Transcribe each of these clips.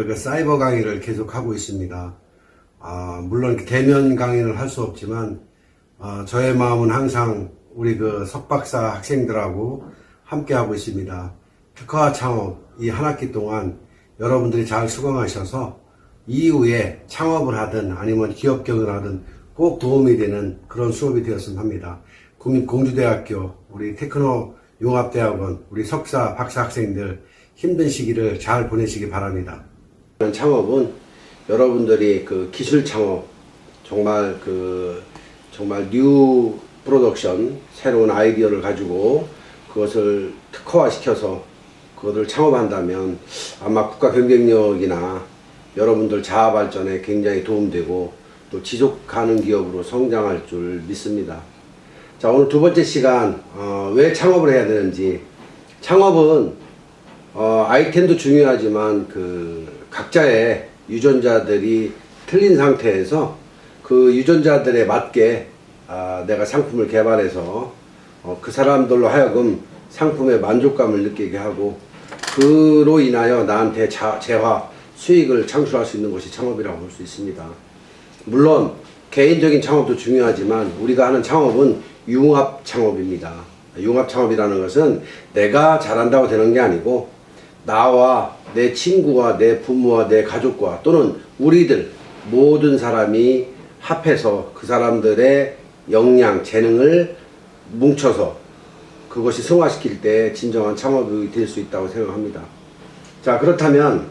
저희가 그 사이버 강의를 계속하고 있습니다. 물론 대면 강의를 할 수 없지만, 저의 마음은 항상 우리 그 석박사 학생들하고 함께 하고 있습니다. 특허와 창업 이 한 학기 동안 여러분들이 잘 수강하셔서 이후에 창업을 하든 아니면 기업 경영을 하든 꼭 도움이 되는 그런 수업이 되었으면 합니다. 국민공주대학교, 우리 테크노 융합대학원, 우리 석사, 박사 학생들 힘든 시기를 잘 보내시기 바랍니다. 창업은 여러분들이 그 기술 창업, 정말 뉴 프로덕션, 새로운 아이디어를 가지고 그것을 특허화 시켜서 그것을 창업한다면 아마 국가 경쟁력이나 여러분들 자아 발전에 굉장히 도움되고 또 지속 가능 기업으로 성장할 줄 믿습니다. 자, 오늘 두 번째 시간, 왜 창업을 해야 되는지. 창업은 아이템도 중요하지만 각자의 유전자들이 틀린 상태에서 그 유전자들에 맞게 내가 상품을 개발해서 그 사람들로 하여금 상품의 만족감을 느끼게 하고 그로 인하여 나한테 재화, 수익을 창출할 수 있는 것이 창업이라고 볼 수 있습니다. 물론 개인적인 창업도 중요하지만 우리가 하는 창업은 융합 창업입니다. 융합 창업이라는 것은 내가 잘한다고 되는 게 아니고 나와 내 친구와 내 부모와 내 가족과 또는 우리들 모든 사람이 합해서 그 사람들의 역량, 재능을 뭉쳐서 그것이 승화시킬 때 진정한 창업이 될 수 있다고 생각합니다. 자, 그렇다면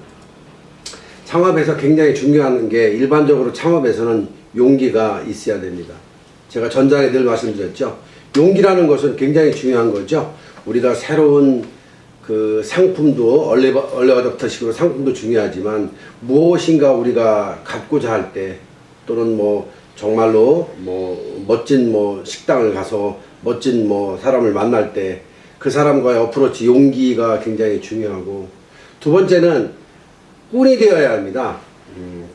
창업에서 굉장히 중요한 게 일반적으로 창업에서는 용기가 있어야 됩니다. 제가 전장에 늘 말씀드렸죠. 용기라는 것은 굉장히 중요한 거죠. 우리가 새로운 그 상품도 얼리어답터식으로 상품도 중요하지만 무엇인가 우리가 갖고자 할 때 또는 정말로 멋진 식당을 가서 멋진 사람을 만날 때 그 사람과의 어프로치 용기가 굉장히 중요하고, 두 번째는 꾼이 되어야 합니다.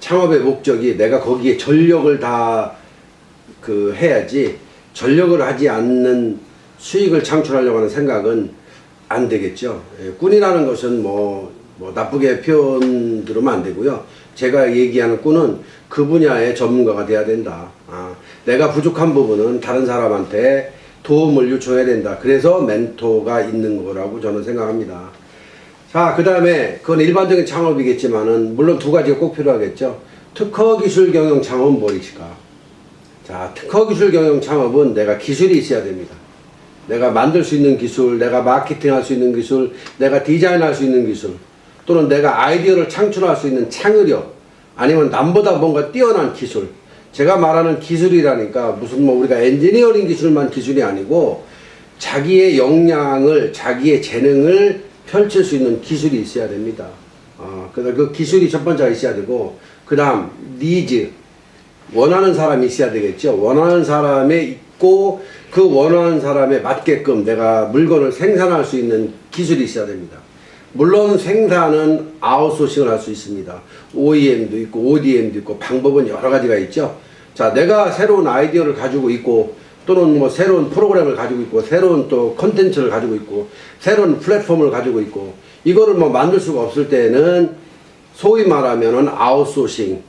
창업의 목적이 내가 거기에 전력을 다 해야지 전력을 하지 않는 수익을 창출하려고 하는 생각은 안 되겠죠. 꾼이라는 것은 나쁘게 표현 들으면 안 되고요. 제가 얘기하는 꾼은 그 분야의 전문가가 돼야 된다. 내가 부족한 부분은 다른 사람한테 도움을 요청해야 된다. 그래서 멘토가 있는 거라고 저는 생각합니다. 자, 그 다음에 그건 일반적인 창업이겠지만은 물론 두 가지가 꼭 필요하겠죠. 특허 기술 경영 창업은 무엇일까? 자, 특허 기술 경영 창업은 내가 기술이 있어야 됩니다. 내가 만들 수 있는 기술, 내가 마케팅 할 수 있는 기술, 내가 디자인 할 수 있는 기술, 또는 내가 아이디어를 창출할 수 있는 창의력, 아니면 남보다 뭔가 뛰어난 기술. 제가 말하는 기술이라니까 무슨 우리가 엔지니어링 기술만 기술이 아니고 자기의 역량을, 자기의 재능을 펼칠 수 있는 기술이 있어야 됩니다. 그 기술이 첫 번째가 있어야 되고, 그 다음 니즈, 원하는 사람이 있어야 되겠죠. 원하는 사람에 있고 그 원하는 사람에 맞게끔 내가 물건을 생산할 수 있는 기술이 있어야 됩니다. 물론 생산은 아웃소싱을 할 수 있습니다. OEM도 있고 ODM도 있고 방법은 여러 가지가 있죠. 자, 내가 새로운 아이디어를 가지고 있고 또는 새로운 프로그램을 가지고 있고 새로운 또 컨텐츠를 가지고 있고 새로운 플랫폼을 가지고 있고 이거를 만들 수가 없을 때는 소위 말하면은 아웃소싱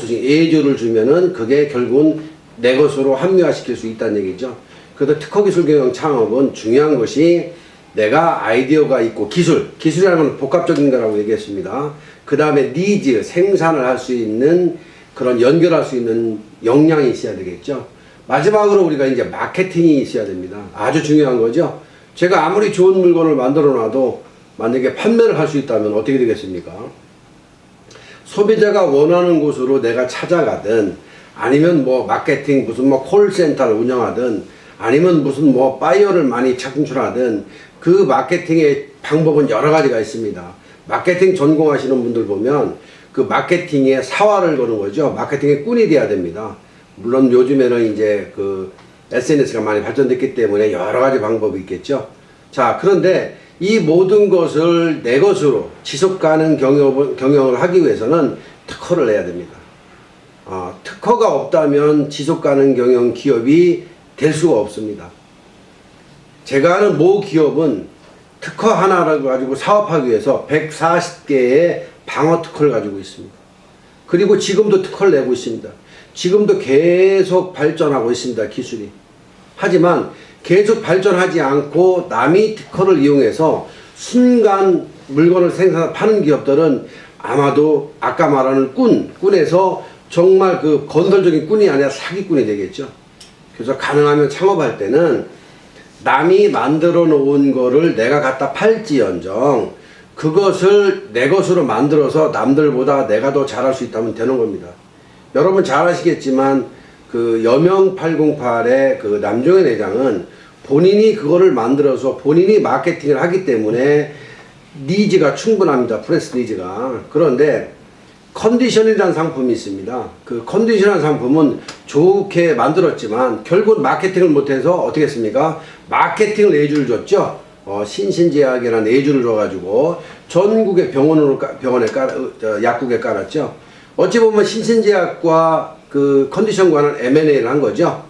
예조를 주면은 그게 결국은 내 것으로 합리화시킬 수 있다는 얘기죠. 그래서 특허기술 경영 창업은 중요한 것이 내가 아이디어가 있고 기술이라는 건 복합적인 거라고 얘기했습니다. 그 다음에 니즈, 생산을 할 수 있는 그런 연결할 수 있는 역량이 있어야 되겠죠. 마지막으로 우리가 이제 마케팅이 있어야 됩니다. 아주 중요한 거죠. 제가 아무리 좋은 물건을 만들어 놔도 만약에 판매를 할 수 있다면 어떻게 되겠습니까? 소비자가 원하는 곳으로 내가 찾아가든 아니면 마케팅 무슨 콜센터를 운영하든 아니면 무슨 바이어를 많이 창출하든 그 마케팅의 방법은 여러 가지가 있습니다. 마케팅 전공하시는 분들 보면 그 마케팅에 사활을 거는 거죠. 마케팅의 꾼이 돼야 됩니다. 물론 요즘에는 이제 SNS가 많이 발전됐기 때문에 여러 가지 방법이 있겠죠. 자, 그런데 이 모든 것을 내 것으로 지속 가능 경영을 하기 위해서는 특허를 내야 됩니다. 특허가 없다면 지속 가능 경영 기업이 될 수가 없습니다. 제가 아는 모 기업은 특허 하나를 가지고 사업하기 위해서 140개의 방어 특허를 가지고 있습니다. 그리고 지금도 특허를 내고 있습니다. 지금도 계속 발전하고 있습니다. 기술이. 하지만 계속 발전하지 않고 남이 특허를 이용해서 순간 물건을 파는 기업들은 아마도 아까 말하는 꾼에서 정말 그 건설적인 꾼이 아니라 사기꾼이 되겠죠. 그래서 가능하면 창업할 때는 남이 만들어 놓은 거를 내가 갖다 팔지언정 그것을 내 것으로 만들어서 남들보다 내가 더 잘할 수 있다면 되는 겁니다. 여러분 잘 아시겠지만 그 여명 808의 그 남종현 회장은 본인이 그거를 만들어서 본인이 마케팅을 하기 때문에 니즈가 충분합니다. 프레스 니즈가. 그런데 컨디션이라는 상품이 있습니다. 그 컨디션이라는 상품은 좋게 만들었지만 결국 마케팅을 못해서 어떻게 했습니까? 마케팅을 내주를 줬죠. 신신제약이라는 내주를 줘가지고 전국의 병원에 약국에 깔았죠. 어찌 보면 신신제약과 그 컨디션과는 M&A를 한 거죠.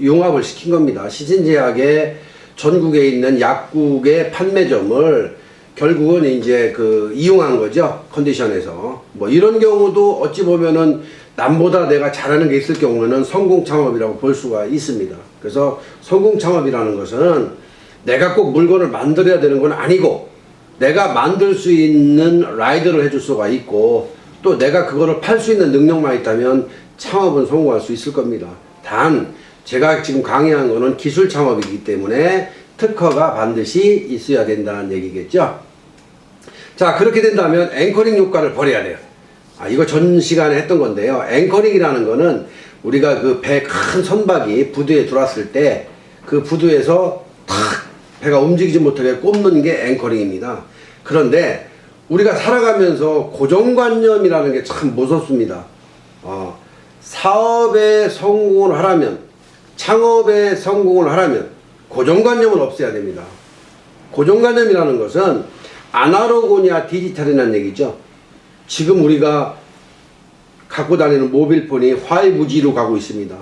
융합을 시킨 겁니다. 신신제약의 전국에 있는 약국의 판매점을 결국은 이제 그 이용한 거죠. 컨디션에서. 뭐 이런 경우도 어찌 보면은 남보다 내가 잘하는 게 있을 경우에는 성공 창업이라고 볼 수가 있습니다. 그래서 성공 창업이라는 것은 내가 꼭 물건을 만들어야 되는 건 아니고 내가 만들 수 있는 라이드를 해줄 수가 있고 또 내가 그거를 팔 수 있는 능력만 있다면 창업은 성공할 수 있을 겁니다. 단 제가 지금 강의한 거는 기술 창업이기 때문에 특허가 반드시 있어야 된다는 얘기겠죠. 자, 그렇게 된다면 앵커링 효과를 버려야 돼요. 이거 전 시간에 했던 건데요. 앵커링이라는 거는 우리가 그 배 큰 선박이 부두에 들어왔을 때 그 부두에서 탁 배가 움직이지 못하게 꼽는 게 앵커링입니다. 그런데 우리가 살아가면서 고정관념이라는 게 참 무섭습니다. 사업에 성공을 하려면, 창업에 성공을 하려면 고정관념은 없애야 됩니다. 고정관념이라는 것은 아날로그냐 디지털이라는 얘기죠. 지금 우리가 갖고 다니는 모빌폰이 5G로 가고 있습니다.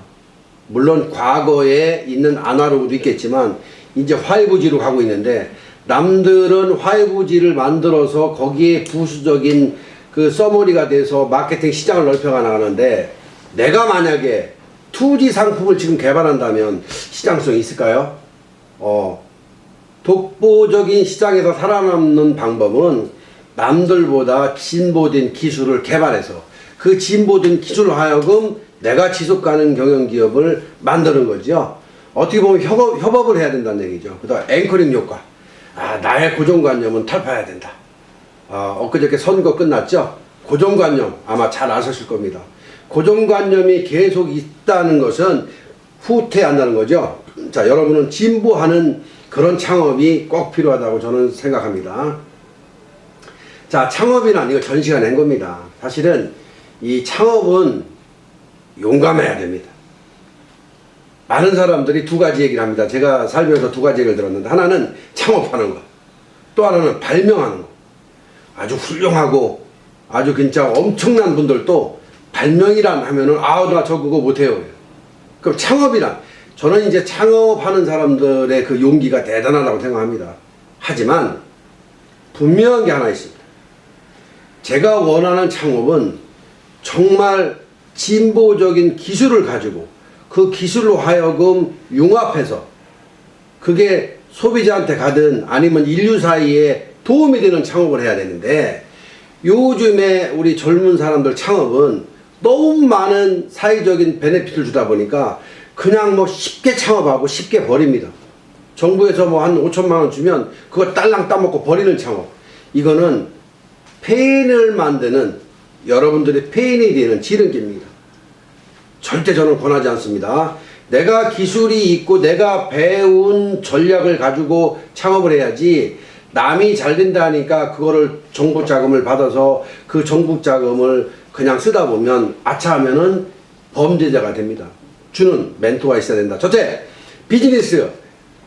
물론 과거에 있는 아날로그도 있겠지만 이제 5G로 가고 있는데 남들은 5G를 만들어서 거기에 부수적인 그 써머리가 돼서 마케팅 시장을 넓혀가 나가는데 내가 만약에 2G 상품을 지금 개발한다면 시장성이 있을까요? 독보적인 시장에서 살아남는 방법은 남들보다 진보된 기술을 개발해서 그 진보된 기술로 하여금 내가 지속가능 경영기업을 만드는 거죠. 어떻게 보면 협업을 해야 된다는 얘기죠. 그 다음 앵커링 효과. 나의 고정관념은 탈파해야 된다. 엊그저께 선거 끝났죠? 고정관념 아마 잘 아셨을 겁니다. 고정관념이 계속 있다는 것은 후퇴한다는 거죠. 자, 여러분은 진보하는 그런 창업이 꼭 필요하다고 저는 생각합니다. 자, 창업이란 이거 전 시간에 한 겁니다. 사실은 이 창업은 용감해야 됩니다. 많은 사람들이 두 가지 얘기를 합니다. 제가 살면서 두 가지 얘기를 들었는데 하나는 창업하는 거, 또 하나는 발명하는 거. 아주 훌륭하고 아주 진짜 엄청난 분들도 발명이란 하면은 나 저 그거 못해요. 그럼 창업이란 저는 이제 창업하는 사람들의 그 용기가 대단하다고 생각합니다. 하지만 분명한 게 하나 있습니다. 제가 원하는 창업은 정말 진보적인 기술을 가지고 그 기술로 하여금 융합해서 그게 소비자한테 가든 아니면 인류 사이에 도움이 되는 창업을 해야 되는데 요즘에 우리 젊은 사람들 창업은 너무 많은 사회적인 베네핏을 주다 보니까 그냥 뭐 쉽게 창업하고 쉽게 버립니다. 정부에서 뭐 한 5천만 원 주면 그거 딸랑 따먹고 버리는 창업. 이거는 폐인을 만드는 여러분들의 폐인이 되는 지름길입니다. 절대 저는 권하지 않습니다. 내가 기술이 있고 내가 배운 전략을 가지고 창업을 해야지 남이 잘 된다 하니까 그거를 정부 자금을 받아서 그 정부 자금을 그냥 쓰다 보면 아차 하면은 범죄자가 됩니다. 주는 멘토가 있어야 된다. 첫째, 비즈니스.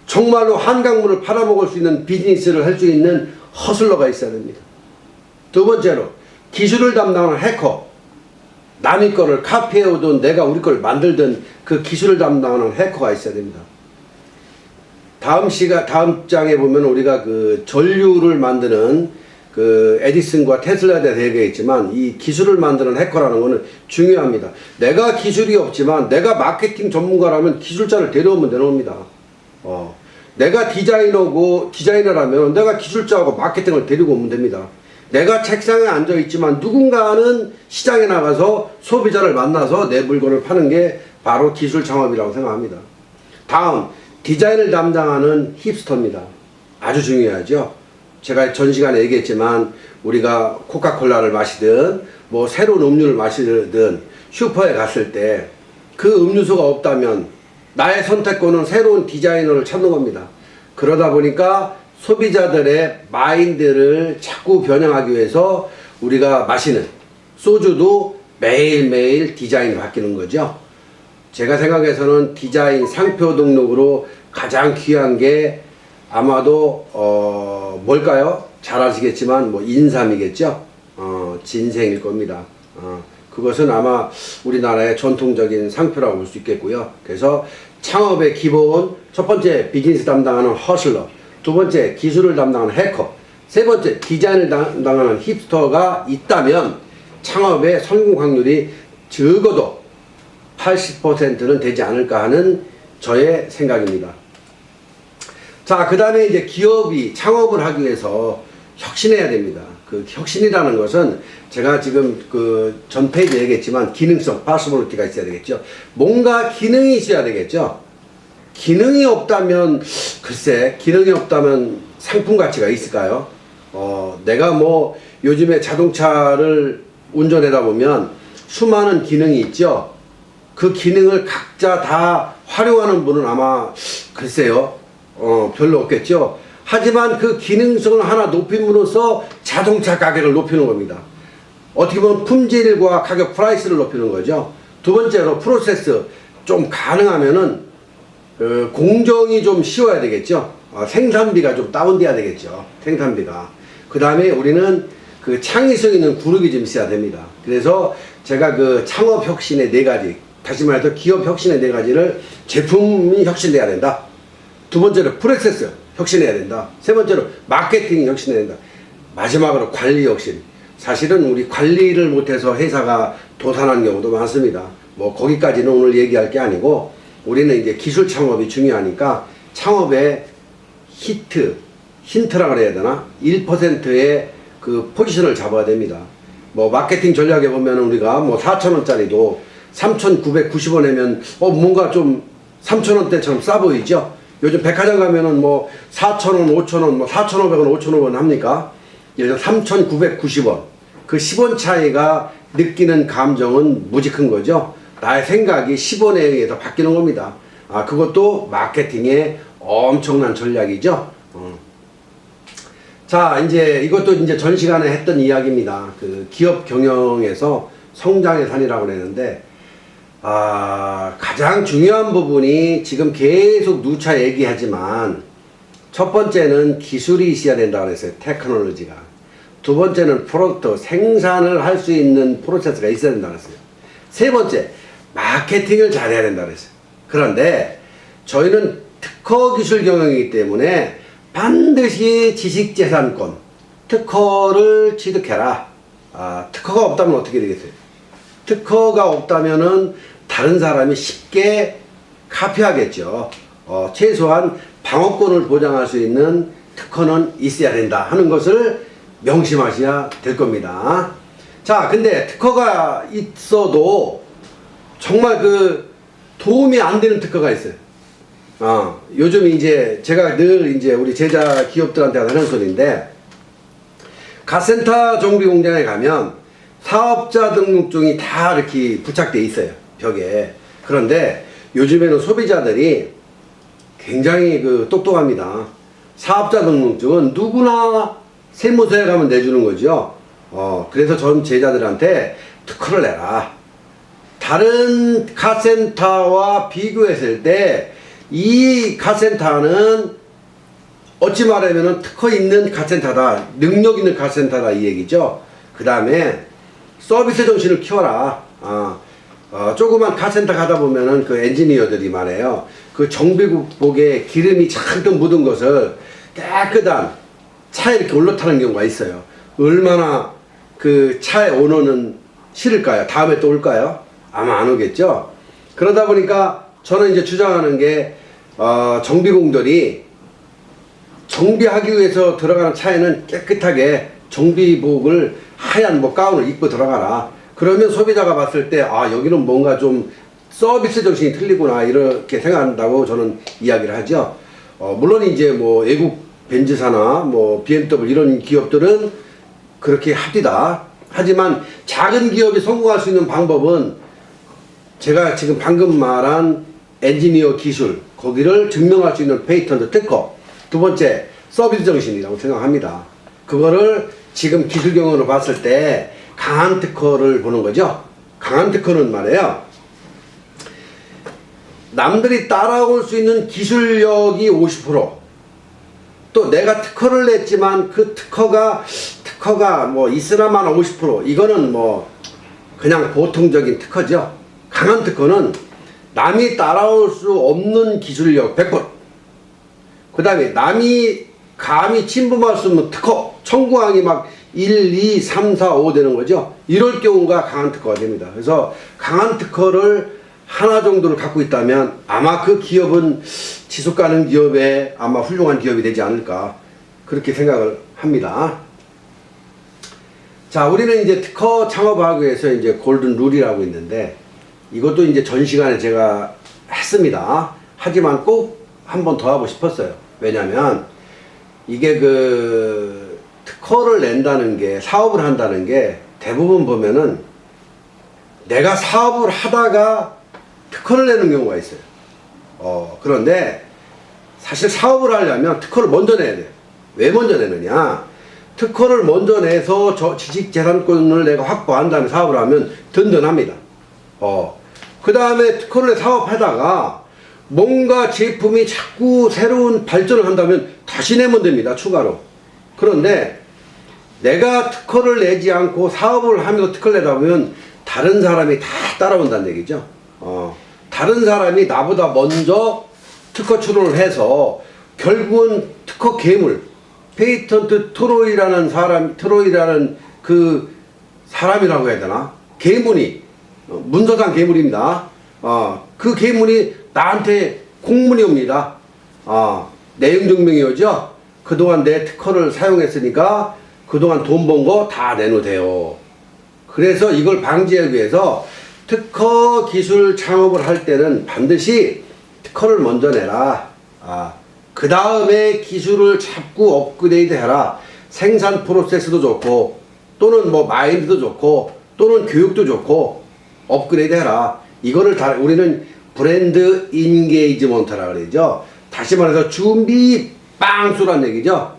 정말로 한강물을 팔아먹을 수 있는 비즈니스를 할 수 있는 허슬러가 있어야 됩니다. 두 번째로, 기술을 담당하는 해커. 남의 거를 카피해오든 내가 우리 걸 만들든 그 기술을 담당하는 해커가 있어야 됩니다. 다음 장에 보면 우리가 그 전류를 만드는 그 에디슨과 테슬라에 대해서 얘기했지만 이 기술을 만드는 해커라는 거는 중요합니다. 내가 기술이 없지만 내가 마케팅 전문가라면 기술자를 데려오면 되는 겁니다. 내가 디자이너라면 내가 기술자하고 마케팅을 데리고 오면 됩니다. 내가 책상에 앉아 있지만 누군가는 시장에 나가서 소비자를 만나서 내 물건을 파는 게 바로 기술 창업이라고 생각합니다. 다음, 디자인을 담당하는 힙스터입니다. 아주 중요하죠. 제가 전 시간에 얘기했지만 우리가 코카콜라를 마시든 뭐 새로운 음료를 마시든 슈퍼에 갔을 때 그 음료수가 없다면 나의 선택권은 새로운 디자이너를 찾는 겁니다. 그러다 보니까 소비자들의 마인드를 자꾸 변형하기 위해서 우리가 마시는 소주도 매일매일 디자인이 바뀌는 거죠. 제가 생각해서는 디자인 상표 등록으로 가장 귀한 게 아마도 뭘까요? 잘 아시겠지만 뭐 인삼이겠죠. 진생일 겁니다. 그것은 아마 우리나라의 전통적인 상표라고 볼 수 있겠고요. 그래서 창업의 기본, 첫 번째 비즈니스 담당하는 허슬러, 두 번째 기술을 담당하는 해커, 세 번째 디자인을 담당하는 힙스터가 있다면 창업의 성공 확률이 적어도 80%는 되지 않을까 하는 저의 생각입니다. 자, 그 다음에 이제 기업이 창업을 하기 위해서 혁신해야 됩니다. 그 혁신이라는 것은 제가 지금 그 전 페이지에 얘기했지만 기능성, 파서블리티가 있어야 되겠죠. 뭔가 기능이 있어야 되겠죠. 기능이 없다면, 글쎄, 기능이 없다면 상품 가치가 있을까요? 내가 뭐 요즘에 자동차를 운전하다 보면 수많은 기능이 있죠. 그 기능을 각자 다 활용하는 분은 아마 글쎄요, 별로 없겠죠. 하지만 그 기능성을 하나 높임으로써 자동차 가격을 높이는 겁니다. 어떻게 보면 품질과 가격 프라이스를 높이는 거죠. 두 번째로 프로세스, 좀 가능하면은 공정이 좀 쉬워야 되겠죠. 생산비가 좀 다운돼야 되겠죠. 생산비가. 그 다음에 우리는 그 창의성 있는 그룹이 좀 있어야 됩니다. 그래서 제가 그 창업 혁신의 4가지, 다시 말해서 기업 혁신의 4가지를 제품이 혁신돼야 된다. 두 번째로 프로세스 혁신해야 된다. 세 번째로 마케팅 혁신해야 된다. 마지막으로 관리 혁신. 사실은 우리 관리를 못해서 회사가 도산한 경우도 많습니다. 뭐 거기까지는 오늘 얘기할 게 아니고 우리는 이제 기술 창업이 중요하니까 창업의 힌트라고 해야 되나? 1%의 그 포지션을 잡아야 됩니다. 뭐 마케팅 전략에 보면 우리가 뭐 4,000원짜리도 3,990원이면 뭔가 좀 3,000원대처럼 싸 보이죠? 요즘 백화점 가면은 뭐 4,000원, 5,000원, 뭐 4,500원, 5,500원 합니까? 예를 들어 3,990원. 그 10원 차이가 느끼는 감정은 무지 큰 거죠. 나의 생각이 10원에 의해서 바뀌는 겁니다. 그것도 마케팅의 엄청난 전략이죠. 자, 이제 이것도 이제 전 시간에 했던 이야기입니다. 그 기업 경영에서 성장의 산이라고 그랬는데, 가장 중요한 부분이 지금 계속 누차 얘기하지만 첫 번째는 기술이 있어야 된다고 그랬어요. 테크놀로지가. 두 번째는 프로덕트, 생산을 할 수 있는 프로세스가 있어야 된다고 그랬어요. 세 번째, 마케팅을 잘해야 된다고 그랬어요. 그런데 저희는 특허 기술 경영이기 때문에 반드시 지식재산권, 특허를 취득해라. 특허가 없다면 어떻게 되겠어요? 특허가 없다면은 다른 사람이 쉽게 카피하겠죠. 최소한 방어권을 보장할 수 있는 특허는 있어야 된다 하는 것을 명심하셔야 될 겁니다. 자, 근데 특허가 있어도 정말 그 도움이 안 되는 특허가 있어요. 요즘 이제 제가 늘 이제 우리 제자 기업들한테 하는 소리인데, 가센터 정비 공장에 가면 사업자 등록증이 다 이렇게 부착돼 있어요, 벽에. 그런데 요즘에는 소비자들이 굉장히 그 똑똑합니다. 사업자 등록증은 누구나 세무서에 가면 내주는 거죠. 그래서 전 제자들한테 특허를 내라. 다른 카센터와 비교했을 때 이 카센터는 어찌 말하면 특허 있는 카센터다, 능력 있는 카센터다, 이 얘기죠. 그 다음에 서비스 정신을 키워라. 조그만 카센터 가다 보면은 그 엔지니어들이 말해요. 그 정비복에 기름이 잔뜩 묻은 것을 깨끗한 차에 이렇게 올라타는 경우가 있어요. 얼마나 그 차의 오너는 싫을까요? 다음에 또 올까요? 아마 안 오겠죠? 그러다 보니까 저는 이제 주장하는 게, 정비공들이 정비하기 위해서 들어가는 차에는 깨끗하게 정비복을 하얀 뭐 가운을 입고 들어가라. 그러면 소비자가 봤을 때, 아, 여기는 뭔가 좀 서비스 정신이 틀리구나, 이렇게 생각한다고 저는 이야기를 하죠. 물론 이제 뭐 외국 벤츠사나 뭐 BMW 이런 기업들은 그렇게 합디다. 하지만 작은 기업이 성공할 수 있는 방법은 제가 지금 방금 말한 엔지니어 기술, 거기를 증명할 수 있는 페이턴트 특허, 두 번째 서비스 정신이라고 생각합니다. 그거를 지금 기술 경험으로 봤을 때 강한 특허를 보는 거죠. 강한 특허는 말이에요, 남들이 따라올 수 있는 기술력이 50%, 또 내가 특허를 냈지만 그 특허가 뭐 있으나마나 50%, 이거는 뭐 그냥 보통적인 특허죠. 강한 특허는 남이 따라올 수 없는 기술력 100%, 그 다음에 남이 감히 침범할 수 없는 특허 청구항이 막 1, 2, 3, 4, 5 되는 거죠. 이럴 경우가 강한 특허가 됩니다. 그래서 강한 특허를 하나 정도를 갖고 있다면 아마 그 기업은 지속가능 기업에 아마 훌륭한 기업이 되지 않을까, 그렇게 생각을 합니다. 자, 우리는 이제 특허 창업하기 위해서 이제 골든 룰이라고 있는데, 이것도 이제 전 시간에 제가 했습니다. 하지만 꼭 한 번 더 하고 싶었어요. 왜냐면 이게 그 특허를 낸다는 게, 사업을 한다는 게 대부분 보면은 내가 사업을 하다가 특허를 내는 경우가 있어요. 그런데 사실 사업을 하려면 특허를 먼저 내야 돼요. 왜 먼저 내느냐? 특허를 먼저 내서 지식재산권을 내가 확보한 다음에 사업을 하면 든든합니다. 그 다음에 특허를 사업하다가 뭔가 제품이 자꾸 새로운 발전을 한다면 다시 내면 됩니다. 추가로. 그런데 내가 특허를 내지 않고 사업을 하면서 특허를 내다 보면 다른 사람이 다 따라온다는 얘기죠. 다른 사람이 나보다 먼저 특허 출원을 해서 결국은 특허 괴물, 페이턴트 트로이라는 그 사람이라고 해야 되나? 괴물이, 문서상 괴물입니다. 그 괴물이 나한테 공문이 옵니다. 내용 증명이 오죠? 그동안 내 특허를 사용했으니까 그동안 돈 번 거 다 내놓으세요. 그래서 이걸 방지하기 위해서 특허 기술 창업을 할 때는 반드시 특허를 먼저 내라. 그 다음에 기술을 자꾸 업그레이드 해라. 생산 프로세스도 좋고, 또는 뭐 마인드도 좋고, 또는 교육도 좋고, 업그레이드 해라. 이거를 다 우리는 브랜드 인게이지먼트라 그러죠. 다시 말해서 준비 빵수란 얘기죠.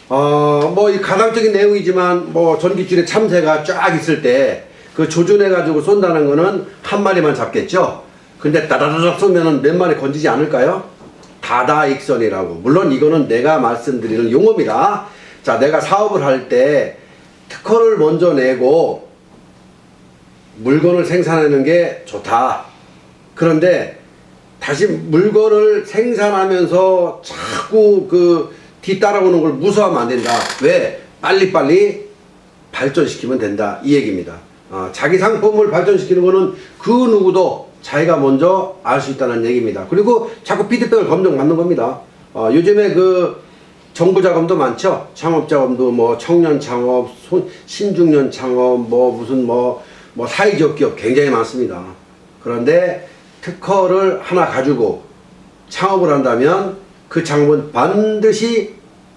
뭐 이 가상적인 내용이지만 뭐 전기줄에 참새가 쫙 있을 때 그 조준해가지고 쏜다는 거는 한 마리만 잡겠죠. 근데 따다다닥 쏘면은 몇 마리 건지지 않을까요? 다다익선이라고. 물론 이거는 내가 말씀드리는 용어입니다. 자, 내가 사업을 할 때 특허를 먼저 내고 물건을 생산하는 게 좋다. 그런데 다시 물건을 생산하면서 자꾸 그 뒤따라오는 걸 무서워하면 안 된다. 왜? 빨리빨리 발전시키면 된다. 이 얘기입니다. 자기 상품을 발전시키는 거는 그 누구도 자기가 먼저 알 수 있다는 얘기입니다. 그리고 자꾸 피드백을 검증받는 겁니다. 요즘에 그 정부 자금도 많죠. 창업 자금도 뭐 청년 창업, 신중년 창업, 뭐 무슨 뭐 사회적 기업 굉장히 많습니다. 그런데 특허를 하나 가지고 창업을 한다면 그 창업은 반드시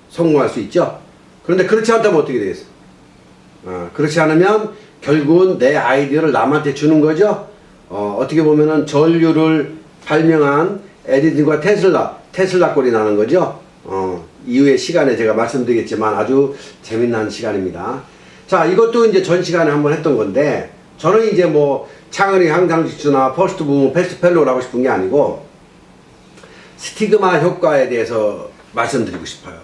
성공할 수 있죠. 그런데 그렇지 않다면 어떻게 되겠어요? 그렇지 않으면 결국은 내 아이디어를 남한테 주는 거죠. 어떻게 보면은 전류를 발명한 에디슨과 테슬라 꼴이 나는 거죠. 이후의 시간에 제가 말씀드리겠지만 아주 재미난 시간입니다. 자, 이것도 이제 전 시간에 한번 했던 건데, 저는 이제 뭐 창의력 향상지수나 퍼스트 부문 패스트 펠로우를 하고 싶은 게 아니고 스티그마 효과에 대해서 말씀드리고 싶어요.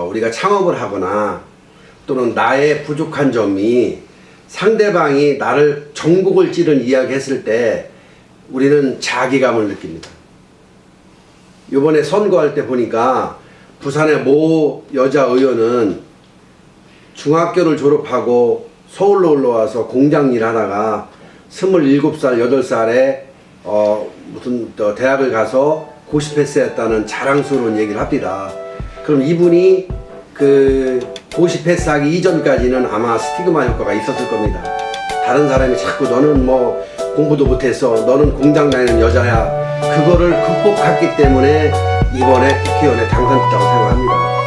우리가 창업을 하거나 또는 나의 부족한 점이 상대방이 나를 전곡을 찌른 이야기 했을 때 우리는 자괴감을 느낍니다. 요번에 선거할 때 보니까 부산의 모 여자 의원은 중학교를 졸업하고 서울로 올라와서 공장 일 하다가 27살, 8살에 무슨 대학을 가서 고시 패스했다는 자랑스러운 얘기를 합니다. 그럼 이분이 그 고시 패스하기 이전까지는 아마 스티그마 효과가 있었을 겁니다. 다른 사람이 자꾸 너는 뭐 공부도 못했어, 너는 공장 다니는 여자야, 그거를 극복했기 때문에 이번에 국회의원에 당선됐다고 생각합니다.